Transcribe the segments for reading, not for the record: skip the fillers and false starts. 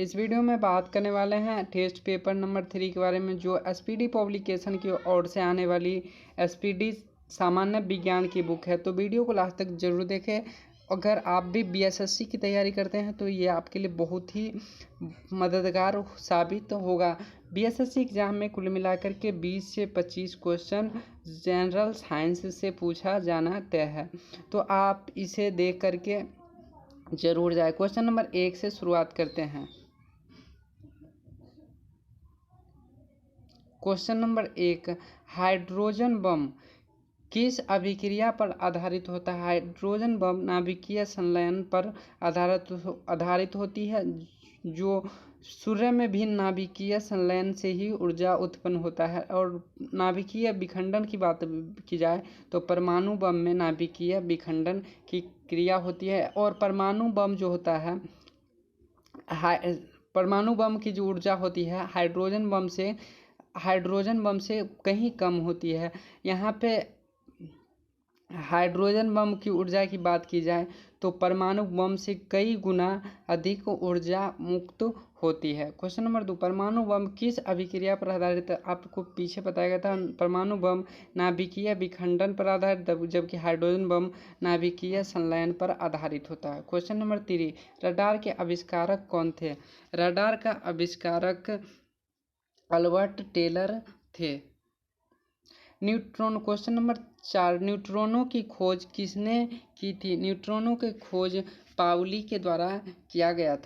इस वीडियो में बात करने वाले हैं टेस्ट पेपर नंबर 3 के बारे में, जो एसपीडी पब्लिकेशन की ओर से आने वाली एसपीडी सामान्य विज्ञान की बुक है। तो वीडियो को लास्ट तक जरूर देखें। अगर आप भी बीएसएससी की तैयारी करते हैं तो ये आपके लिए बहुत ही मददगार साबित होगा। बीएसएससी एग्जाम में कुल मिलाकर के 20 से 25 क्वेश्चन जनरल साइंस से पूछा जाना तय है, तो आप इसे देख करके जरूर जाए। क्वेश्चन नंबर 1 से शुरुआत करते हैं। क्वेश्चन नंबर 1, हाइड्रोजन बम किस अभिक्रिया पर आधारित होता है? हाइड्रोजन बम नाभिकीय संलयन पर आधारित होती है, जो सूर्य में भी नाभिकीय संलयन से ही ऊर्जा उत्पन्न होता है। और नाभिकीय विखंडन की बात की जाए तो परमाणु बम में नाभिकीय विखंडन की क्रिया होती है। और परमाणु बम जो होता है, परमाणु बम की जो ऊर्जा होती है हाइड्रोजन बम से कहीं कम होती है। यहाँ पे हाइड्रोजन बम की ऊर्जा की बात की जाए तो परमाणु बम से कई गुना अधिक ऊर्जा मुक्त होती है। क्वेश्चन नंबर 2, परमाणु बम किस अभिक्रिया पर आधारित है? आपको पीछे बताया गया था, परमाणु बम नाभिकीय विखंडन पर आधारित, जबकि हाइड्रोजन बम नाभिकीय संलयन पर आधारित होता है। क्वेश्चन नंबर 3, रडार के आविष्कारक कौन थे? रडार का आविष्कारक अल्बर्ट टेलर थे। न्यूट्रॉन, क्वेश्चन नंबर 4, न्यूट्रॉनों की खोज किसने की थी? न्यूट्रॉनों की खोज पाउली के द्वारा किया गया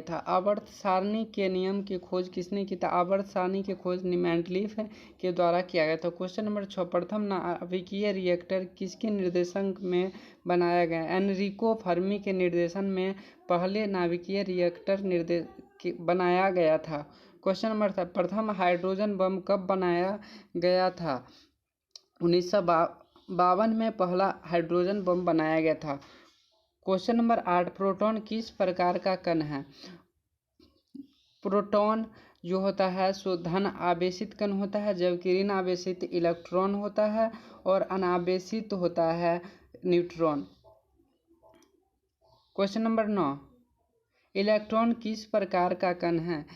था। आवर्त सारणी के नियम की खोज किसने की था? आवर्त सारणी की खोज मेंडलीफ के द्वारा किया गया था। क्वेश्चन नंबर 6, प्रथम नाभिकीय रिएक्टर किसके निर्देशन में बनाया गया? एनरिको फर्मी के निर्देशन में पहले नाभिकीय रिएक्टर बनाया गया था। क्वेश्चन नंबर 7, प्रथम हाइड्रोजन बम कब बनाया गया था? 1952 में पहला हाइड्रोजन बम बनाया गया था। क्वेश्चन नंबर 8, प्रोटॉन किस प्रकार का कण है? प्रोटॉन जो होता है सो धन आवेशित कण होता है, जबकि ऋण आवेशित इलेक्ट्रॉन होता है और अनावेशित होता है न्यूट्रॉन। क्वेश्चन नंबर 9, इलेक्ट्रॉन किस प्रकार का कण है?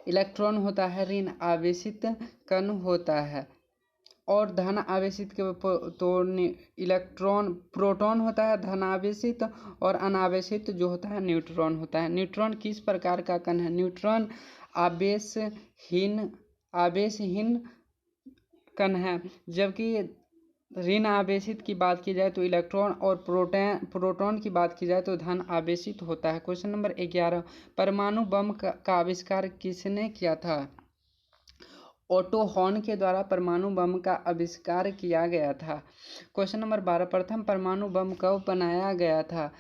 इलेक्ट्रॉन होता है ऋण आवेशित कण होता है, और धन आवेशित के तो प्रोटॉन होता है धन आवेशित, और अनावेशित जो होता है न्यूट्रॉन होता है। न्यूट्रॉन किस प्रकार का कण है? न्यूट्रॉन आवेशहीन कण है, जबकि ऋण आवेशित की बात की जाए तो इलेक्ट्रॉन, और प्रोटॉन की बात की जाए तो धन आवेशित होता है। क्वेश्चन नंबर 11, परमाणु बम का आविष्कार किसने किया था? ओटो हॉर्न के द्वारा परमाणु बम का आविष्कार किया गया था। क्वेश्चन नंबर 12, प्रथम परमाणु बम कब बनाया गया था?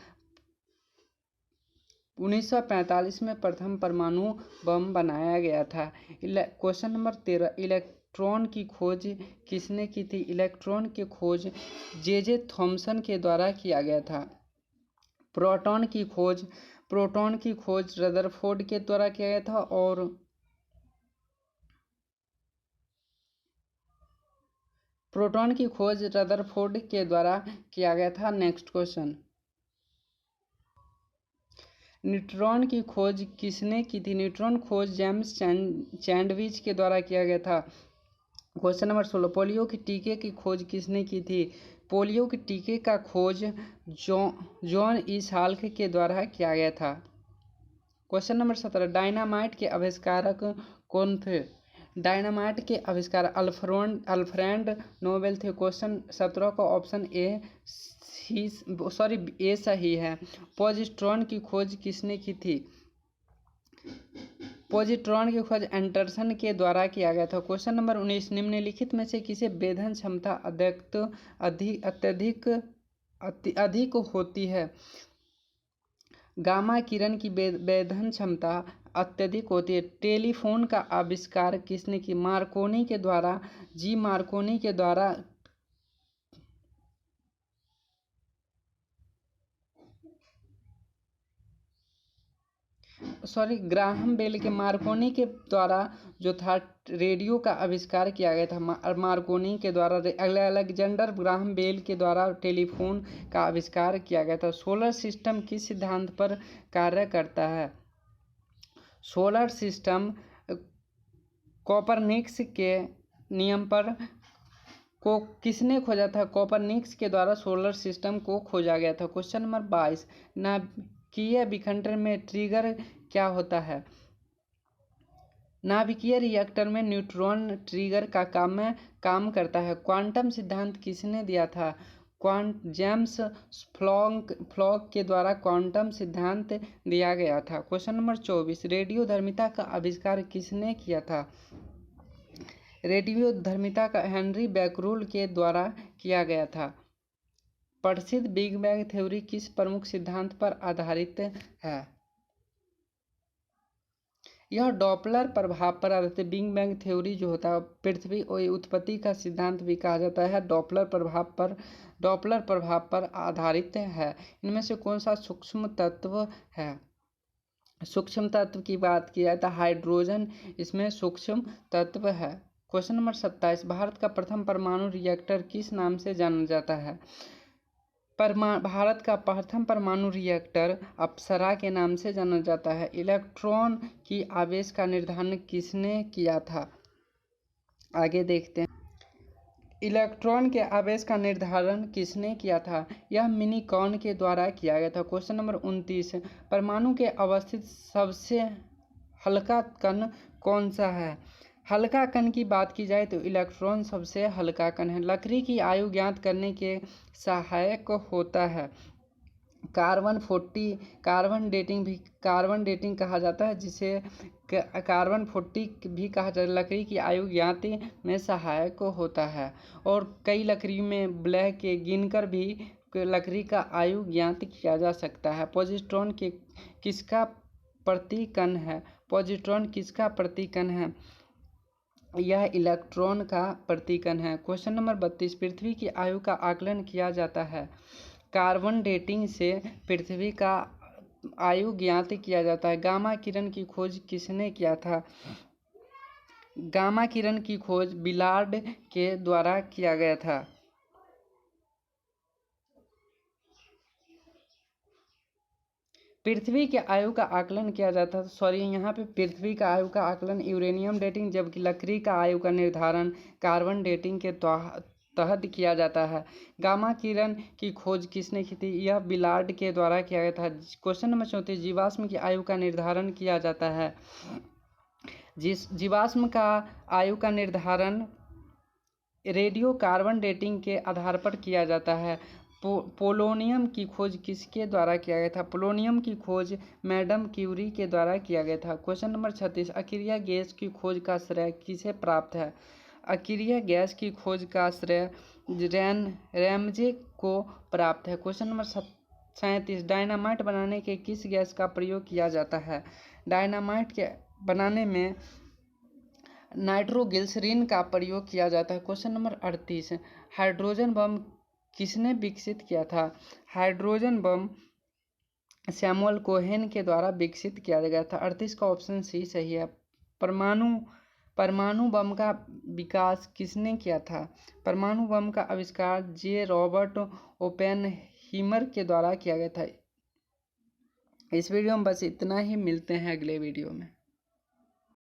1945 में प्रथम परमाणु बम बनाया गया था। क्वेश्चन नंबर 13, इलेक्ट्रॉन की खोज किसने की थी? इलेक्ट्रॉन की खोज जे थॉमसन के द्वारा किया गया था। प्रोटॉन की खोज रदरफोर्ड के द्वारा किया गया था, और प्रोटॉन की खोज रदरफोर्ड के द्वारा किया गया था। नेक्स्ट क्वेश्चन, न्यूट्रॉन की खोज किसने की थी? न्यूट्रॉन खोज जेम्स चैडविच के द्वारा किया गया था। क्वेश्चन नंबर 16, पोलियो के टीके की खोज किसने की थी? पोलियो के टीके का खोज जॉन ई साल्क के द्वारा किया गया था। क्वेश्चन नंबर 17, डायनामाइट के आविष्कारक कौन थे? डायनामाइट के आविष्कारक अल्फ्रेड नोबेल थे। क्वेश्चन 17 का ऑप्शन ए सही है। पॉजिट्रॉन की खोज किसने की थी? पॉजिट्रॉन की खोज एंडरसन के द्वारा किया गया था। क्वेश्चन नंबर 19, निम्नलिखित में से किसे वेधन क्षमता अधिक होती है? गामा किरण की वेधन क्षमता अत्यधिक होती है। टेलीफोन का आविष्कार किसने की? मार्कोनी के द्वारा, मार्कोनी के द्वारा ग्राहम बेल के मार्कोनी के द्वारा जो था रेडियो का आविष्कार किया गया था। मार्कोनी के द्वारा अलेक्जेंडर ग्राहम बेल के द्वारा टेलीफोन का आविष्कार किया गया था। सोलर सिस्टम किस सिद्धांत पर कार्य करता है? सोलर सिस्टम कोपरनिकस के नियम पर को किसने खोजा था? कोपरनिकस के द्वारा सोलर सिस्टम को खोजा गया था। क्वेश्चन नंबर 22, नाभिकीय विखंडन में ट्रिगर क्या होता है? नाभिकीय रिएक्टर में न्यूट्रॉन ट्रिगर का काम करता है। क्वांटम सिद्धांत किसने दिया था? जेम्स प्लैंक के द्वारा क्वांटम सिद्धांत दिया गया था। क्वेश्चन नंबर 24, रेडियोधर्मिता का आविष्कार किसने किया था? रेडियोधर्मिता का हेनरी बैकरूल के द्वारा किया गया था। प्रसिद्ध बिग बैंग थ्योरी किस प्रमुख सिद्धांत पर आधारित है? यह डॉपलर प्रभाव पर आधारित है। बिग बैंग थ्योरी जो होता है पृथ्वी उत्पत्ति का सिद्धांत भी कहा जाता है। डॉपलर प्रभाव पर आधारित है। इनमें से कौन सा सूक्ष्म तत्व है? सूक्ष्म तत्व की बात की जाए तो हाइड्रोजन इसमें सूक्ष्म तत्व है। क्वेश्चन नंबर 27, भारत का प्रथम परमाणु रिएक्टर किस नाम से जाना जाता है? भारत का प्रथम परमाणु रिएक्टर अप्सरा के नाम से जाना जाता है। इलेक्ट्रॉन की आवेश का निर्धारण किसने किया था? आगे देखते हैं। इलेक्ट्रॉन के आवेश का निर्धारण किसने किया था? यह मिनिकॉन के द्वारा किया गया था। क्वेश्चन नंबर 29, परमाणु के अवस्थित सबसे हल्का कण कौन सा है? हल्का कण की बात की जाए तो इलेक्ट्रॉन सबसे हल्का कण है। लकड़ी की आयु ज्ञात करने के सहायक होता है। कार्बन डेटिंग कहा जाता है, जिसे कार्बन 40 भी कहा जाता है। लकड़ी की आयु ज्ञात में सहायक होता है और कई लकड़ी में ब्लैक के गिनकर भी लकड़ी का आयु ज्ञात किया जा सकता है। पॉजिट्रॉन किसका प्रतिकण है? पॉजिट्रॉन किसका प्रतिकण है? यह इलेक्ट्रॉन का प्रतिकण है। क्वेश्चन नंबर 32, पृथ्वी की आयु का आकलन किया जाता है। कार्बन डेटिंग से पृथ्वी का आयु ज्ञात किया जाता है। गामा किरण की खोज किसने किया था? गामा किरण की खोज बिलार्ड के द्वारा किया गया था। पृथ्वी के आयु का आकलन किया जाता है। यहाँ पे पृथ्वी का आयु का आकलन यूरेनियम डेटिंग, जबकि लकड़ी का आयु का निर्धारण कार्बन डेटिंग के तहत किया जाता है। गामा किरण की खोज किसने की थी? यह बिलार्ड के द्वारा किया गया था। क्वेश्चन नंबर 34, जीवाश्म की आयु का निर्धारण किया जाता है। जीवाश्म का आयु का निर्धारण रेडियो कार्बन डेटिंग के आधार पर किया जाता है। पोलोनियम की खोज किसके द्वारा किया गया था? पोलोनियम की खोज मैडम क्यूरी के द्वारा किया गया था। क्वेश्चन नंबर 36, अक्रिय गैस की खोज का श्रेय किसे प्राप्त है? अक्रिय गैस की खोज का श्रेय रैमजे को प्राप्त है। क्वेश्चन नंबर 37, डायनामाइट बनाने के किस गैस का प्रयोग किया जाता है? डायनामाइट के बनाने में नाइट्रोग्लिसरीन का प्रयोग किया जाता है। क्वेश्चन नंबर 38, हाइड्रोजन बम किसने विकसित किया था? हाइड्रोजन बम सैमुअल कोहेन के द्वारा विकसित किया गया था। 38 का ऑप्शन सी सही है। परमाणु बम का विकास किसने किया था? परमाणु बम का आविष्कार जे रॉबर्ट ओपेनहीमर के द्वारा किया गया था। इस वीडियो में बस इतना ही, मिलते हैं अगले वीडियो में।